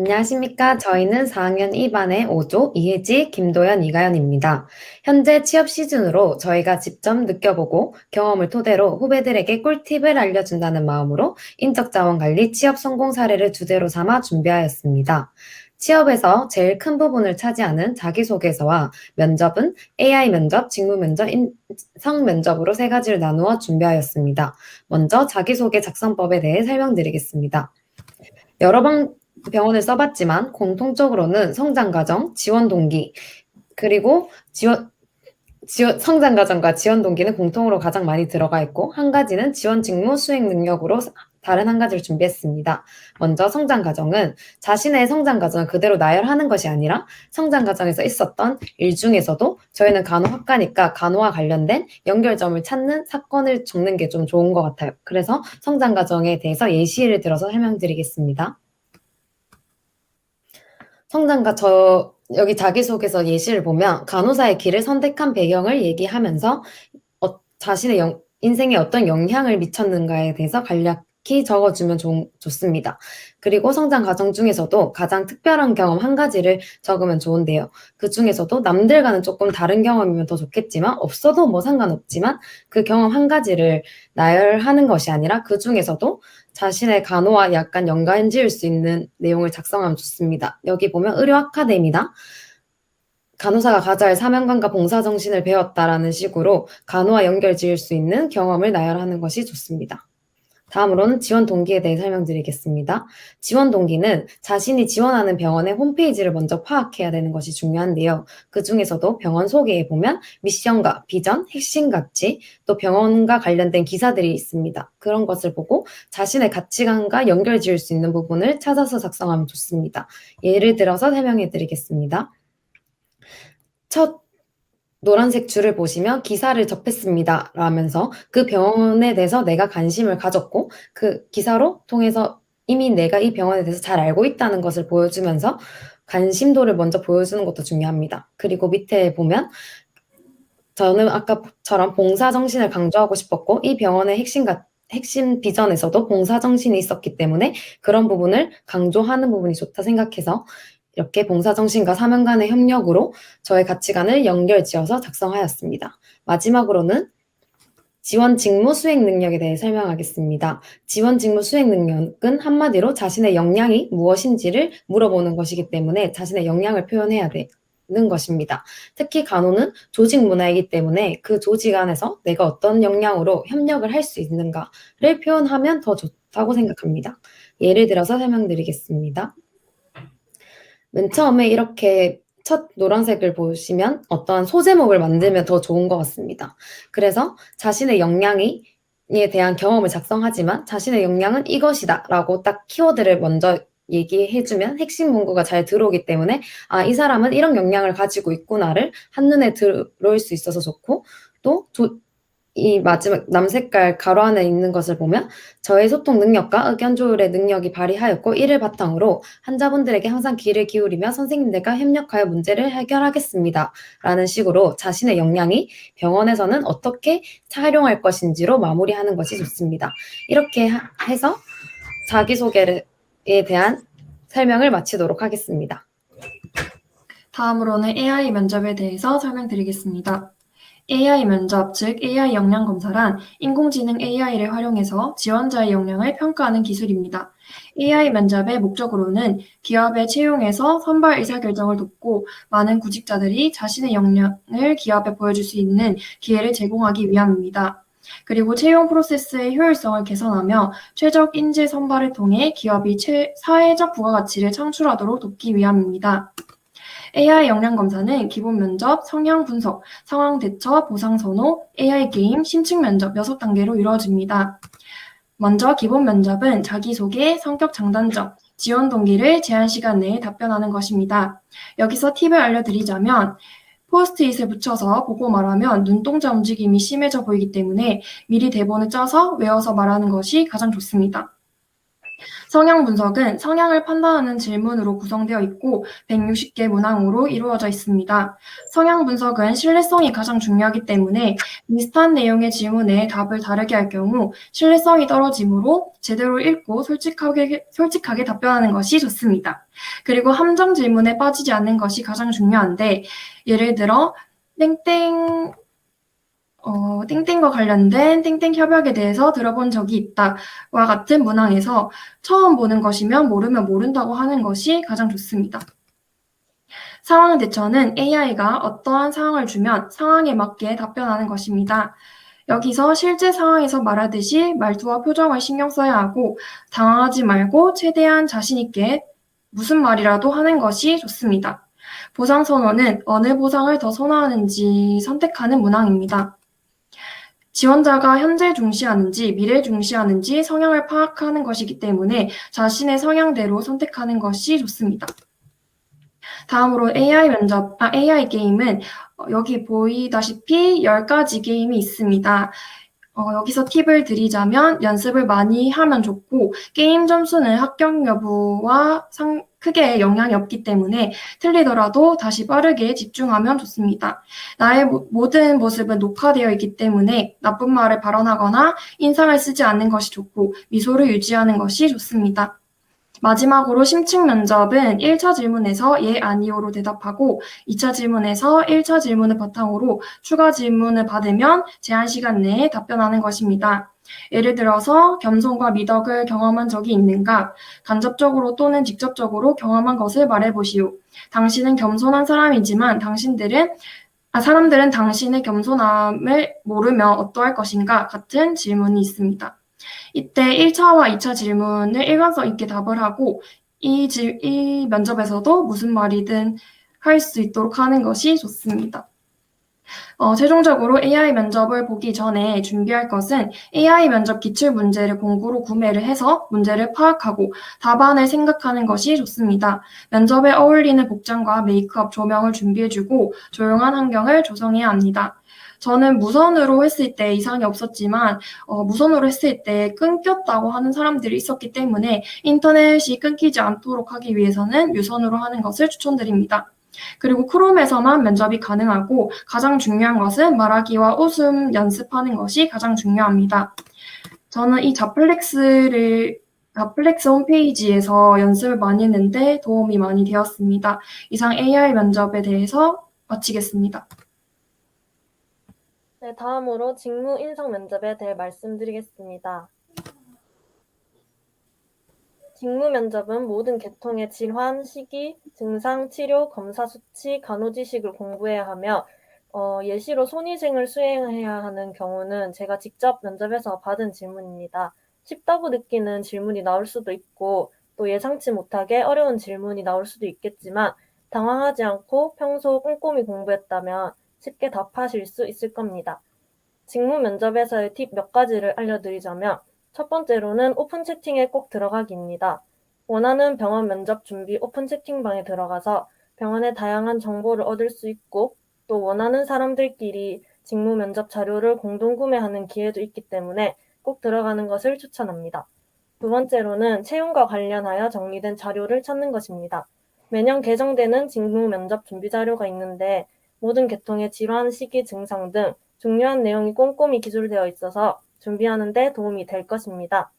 안녕하십니까. 저희는 4학년 2반의 오조, 이혜지, 김도연, 이가연입니다. 현재 취업 시즌으로 저희가 직접 느껴보고 경험을 토대로 후배들에게 꿀팁을 알려준다는 마음으로 인적자원관리 취업 성공 사례를 주제로 삼아 준비하였습니다. 취업에서 제일 큰 부분을 차지하는 자기소개서와 면접은 AI 면접, 직무 면접, 인성 면접으로 세 가지를 나누어 준비하였습니다. 먼저 자기소개 작성법에 대해 설명드리겠습니다. 여러 병원을 써봤지만 공통적으로는 성장 과정, 지원 동기, 그리고 성장 과정과 지원 동기는 공통으로 가장 많이 들어가 있고, 한 가지는 지원 직무 수행 능력으로 다른 한 가지를 준비했습니다. 먼저 성장 과정은 자신의 성장 과정을 그대로 나열하는 것이 아니라 성장 과정에서 있었던 일 중에서도 저희는 간호학과니까 간호와 관련된 연결점을 찾는 사건을 적는 게 좀 좋은 것 같아요. 그래서 성장 과정에 대해서 예시를 들어서 설명드리겠습니다. 성장가 여기 자기소개서 예시를 보면 간호사의 길을 선택한 배경을 얘기하면서 자신의 인생에 어떤 영향을 미쳤는가에 대해서 간략히 적어주면 좋습니다. 그리고 성장 과정 중에서도 가장 특별한 경험 한 가지를 적으면 좋은데요. 그 중에서도 남들과는 조금 다른 경험이면 더 좋겠지만 없어도 뭐 상관없지만 그 경험 한 가지를 나열하는 것이 아니라 그 중에서도 자신의 간호와 약간 연관 지을 수 있는 내용을 작성하면 좋습니다. 여기 보면 의료 아카데미나 간호사가 가져야 할 사명감과 봉사정신을 배웠다라는 식으로 간호와 연결 지을 수 있는 경험을 나열하는 것이 좋습니다. 다음으로는 지원 동기에 대해 설명드리겠습니다. 지원 동기는 자신이 지원하는 병원의 홈페이지를 먼저 파악해야 되는 것이 중요한데요. 그 중에서도 병원 소개에 보면 미션과 비전, 핵심 가치, 또 병원과 관련된 기사들이 있습니다. 그런 것을 보고 자신의 가치관과 연결 지을 수 있는 부분을 찾아서 작성하면 좋습니다. 예를 들어서 설명해 드리겠습니다. 첫 노란색 줄을 보시면 기사를 접했습니다. 라면서 그 병원에 대해서 내가 관심을 가졌고 그 기사로 통해서 이미 내가 이 병원에 대해서 잘 알고 있다는 것을 보여주면서 관심도를 먼저 보여주는 것도 중요합니다. 그리고 밑에 보면 저는 아까처럼 봉사정신을 강조하고 싶었고 이 병원의 핵심 비전에서도 봉사정신이 있었기 때문에 그런 부분을 강조하는 부분이 좋다 생각해서 이렇게 봉사정신과 사명 간의 협력으로 저의 가치관을 연결지어서 작성하였습니다. 마지막으로는 지원 직무 수행 능력에 대해 설명하겠습니다. 지원 직무 수행 능력은 한마디로 자신의 역량이 무엇인지를 물어보는 것이기 때문에 자신의 역량을 표현해야 되는 것입니다. 특히 간호는 조직 문화이기 때문에 그 조직 안에서 내가 어떤 역량으로 협력을 할 수 있는가를 표현하면 더 좋다고 생각합니다. 예를 들어서 설명드리겠습니다. 맨 처음에 이렇게 첫 노란색을 보시면 어떠한 소제목을 만들면 더 좋은 것 같습니다. 그래서 자신의 역량에 대한 경험을 작성하지만 자신의 역량은 이것이다 라고 딱 키워드를 먼저 얘기해주면 핵심 문구가 잘 들어오기 때문에 이 사람은 이런 역량을 가지고 있구나를 한눈에 들어올 수 있어서 좋고 또 이 마지막 남색깔 가로 안에 있는 것을 보면 저의 소통 능력과 의견 조율의 능력이 발휘하였고 이를 바탕으로 환자분들에게 항상 귀를 기울이며 선생님들과 협력하여 문제를 해결하겠습니다. 라는 식으로 자신의 역량이 병원에서는 어떻게 활용할 것인지로 마무리하는 것이 좋습니다. 이렇게 해서 자기소개에 대한 설명을 마치도록 하겠습니다. 다음으로는 AI 면접에 대해서 설명드리겠습니다. AI 면접, 즉 AI 역량 검사란 인공지능 AI를 활용해서 지원자의 역량을 평가하는 기술입니다. AI 면접의 목적으로는 기업의 채용에서 선발 의사결정을 돕고 많은 구직자들이 자신의 역량을 기업에 보여줄 수 있는 기회를 제공하기 위함입니다. 그리고 채용 프로세스의 효율성을 개선하며 최적 인재 선발을 통해 기업이 사회적 부가가치를 창출하도록 돕기 위함입니다. AI 역량 검사는 기본 면접, 성향 분석, 상황 대처, 보상 선호, AI 게임, 심층 면접 6단계로 이루어집니다. 먼저 기본 면접은 자기소개, 성격 장단점, 지원 동기를 제한 시간 내에 답변하는 것입니다. 여기서 팁을 알려드리자면 포스트잇을 붙여서 보고 말하면 눈동자 움직임이 심해져 보이기 때문에 미리 대본을 짜서 외워서 말하는 것이 가장 좋습니다. 성향 분석은 성향을 판단하는 질문으로 구성되어 있고 160개 문항으로 이루어져 있습니다. 성향 분석은 신뢰성이 가장 중요하기 때문에 비슷한 내용의 질문에 답을 다르게 할 경우 신뢰성이 떨어지므로 제대로 읽고 솔직하게 답변하는 것이 좋습니다. 그리고 함정 질문에 빠지지 않는 것이 가장 중요한데 예를 들어 땡땡과 관련된 땡땡 협약에 대해서 들어본 적이 있다와 같은 문항에서 처음 보는 것이면 모르면 모른다고 하는 것이 가장 좋습니다. 상황 대처는 AI가 어떠한 상황을 주면 상황에 맞게 답변하는 것입니다. 여기서 실제 상황에서 말하듯이 말투와 표정을 신경 써야 하고 당황하지 말고 최대한 자신 있게 무슨 말이라도 하는 것이 좋습니다. 보상 선호는 어느 보상을 더 선호하는지 선택하는 문항입니다. 지원자가 현재 중시하는지 미래 중시하는지 성향을 파악하는 것이기 때문에 자신의 성향대로 선택하는 것이 좋습니다. 다음으로 AI 게임은 여기 보이다시피 10가지 게임이 있습니다. 여기서 팁을 드리자면 연습을 많이 하면 좋고 게임 점수는 합격 여부와 크게 영향이 없기 때문에 틀리더라도 다시 빠르게 집중하면 좋습니다. 나의 모든 모습은 녹화되어 있기 때문에 나쁜 말을 발언하거나 인상을 쓰지 않는 것이 좋고 미소를 유지하는 것이 좋습니다. 마지막으로 심층 면접은 1차 질문에서 예, 아니오로 대답하고 2차 질문에서 1차 질문을 바탕으로 추가 질문을 받으면 제한 시간 내에 답변하는 것입니다. 예를 들어서 겸손과 미덕을 경험한 적이 있는가? 간접적으로 또는 직접적으로 경험한 것을 말해보시오. 당신은 겸손한 사람이지만 사람들은 당신의 겸손함을 모르며 어떠할 것인가? 같은 질문이 있습니다. 이때 1차와 2차 질문을 일관성 있게 답을 하고 이 면접에서도 무슨 말이든 할 수 있도록 하는 것이 좋습니다. 최종적으로 AI 면접을 보기 전에 준비할 것은 AI 면접 기출 문제를 공구로 구매를 해서 문제를 파악하고 답안을 생각하는 것이 좋습니다. 면접에 어울리는 복장과 메이크업, 조명을 준비해주고 조용한 환경을 조성해야 합니다. 저는 무선으로 했을 때 이상이 없었지만 무선으로 했을 때 끊겼다고 하는 사람들이 있었기 때문에 인터넷이 끊기지 않도록 하기 위해서는 유선으로 하는 것을 추천드립니다. 그리고 크롬에서만 면접이 가능하고 가장 중요한 것은 말하기와 웃음 연습하는 것이 가장 중요합니다. 저는 이 자플렉스 홈페이지에서 연습을 많이 했는데 도움이 많이 되었습니다. 이상 AI 면접에 대해서 마치겠습니다. 네, 다음으로 직무 인성 면접에 대해 말씀드리겠습니다. 직무 면접은 모든 계통의 질환, 시기, 증상, 치료, 검사 수치, 간호 지식을 공부해야 하며 예시로 손위생을 수행해야 하는 경우는 제가 직접 면접에서 받은 질문입니다. 쉽다고 느끼는 질문이 나올 수도 있고 또 예상치 못하게 어려운 질문이 나올 수도 있겠지만 당황하지 않고 평소 꼼꼼히 공부했다면 쉽게 답하실 수 있을 겁니다. 직무 면접에서의 팁 몇 가지를 알려드리자면 첫 번째로는 오픈 채팅에 꼭 들어가기입니다. 원하는 병원 면접 준비 오픈 채팅방에 들어가서 병원의 다양한 정보를 얻을 수 있고 또 원하는 사람들끼리 직무 면접 자료를 공동 구매하는 기회도 있기 때문에 꼭 들어가는 것을 추천합니다. 두 번째로는 채용과 관련하여 정리된 자료를 찾는 것입니다. 매년 개정되는 직무 면접 준비 자료가 있는데 모든 계통의 질환, 시기, 증상 등 중요한 내용이 꼼꼼히 기술되어 있어서 준비하는 데 도움이 될 것입니다.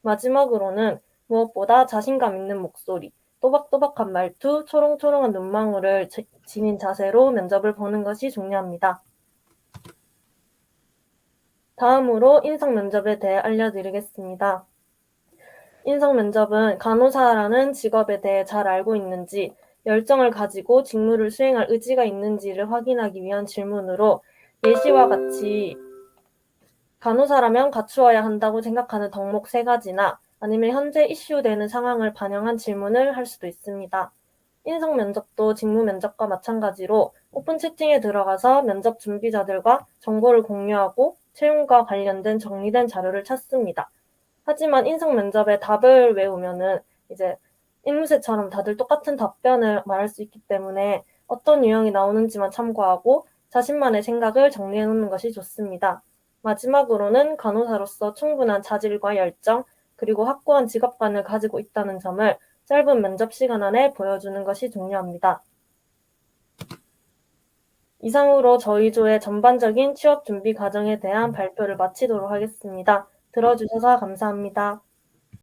마지막으로는 무엇보다 자신감 있는 목소리, 또박또박한 말투, 초롱초롱한 눈망울을 지닌 자세로 면접을 보는 것이 중요합니다. 다음으로 인성 면접에 대해 알려드리겠습니다. 인성 면접은 간호사라는 직업에 대해 잘 알고 있는지, 열정을 가지고 직무를 수행할 의지가 있는지를 확인하기 위한 질문으로 예시와 같이 간호사라면 갖추어야 한다고 생각하는 덕목 3가지나 아니면 현재 이슈되는 상황을 반영한 질문을 할 수도 있습니다. 인성 면접도 직무 면접과 마찬가지로 오픈 채팅에 들어가서 면접 준비자들과 정보를 공유하고 채용과 관련된 정리된 자료를 찾습니다. 하지만 인성 면접의 답을 외우면은 이제 앵무새처럼 다들 똑같은 답변을 말할 수 있기 때문에 어떤 유형이 나오는지만 참고하고 자신만의 생각을 정리해 놓는 것이 좋습니다. 마지막으로는 간호사로서 충분한 자질과 열정, 그리고 확고한 직업관을 가지고 있다는 점을 짧은 면접 시간 안에 보여주는 것이 중요합니다. 이상으로 저희 조의 전반적인 취업 준비 과정에 대한 발표를 마치도록 하겠습니다. 들어주셔서 감사합니다.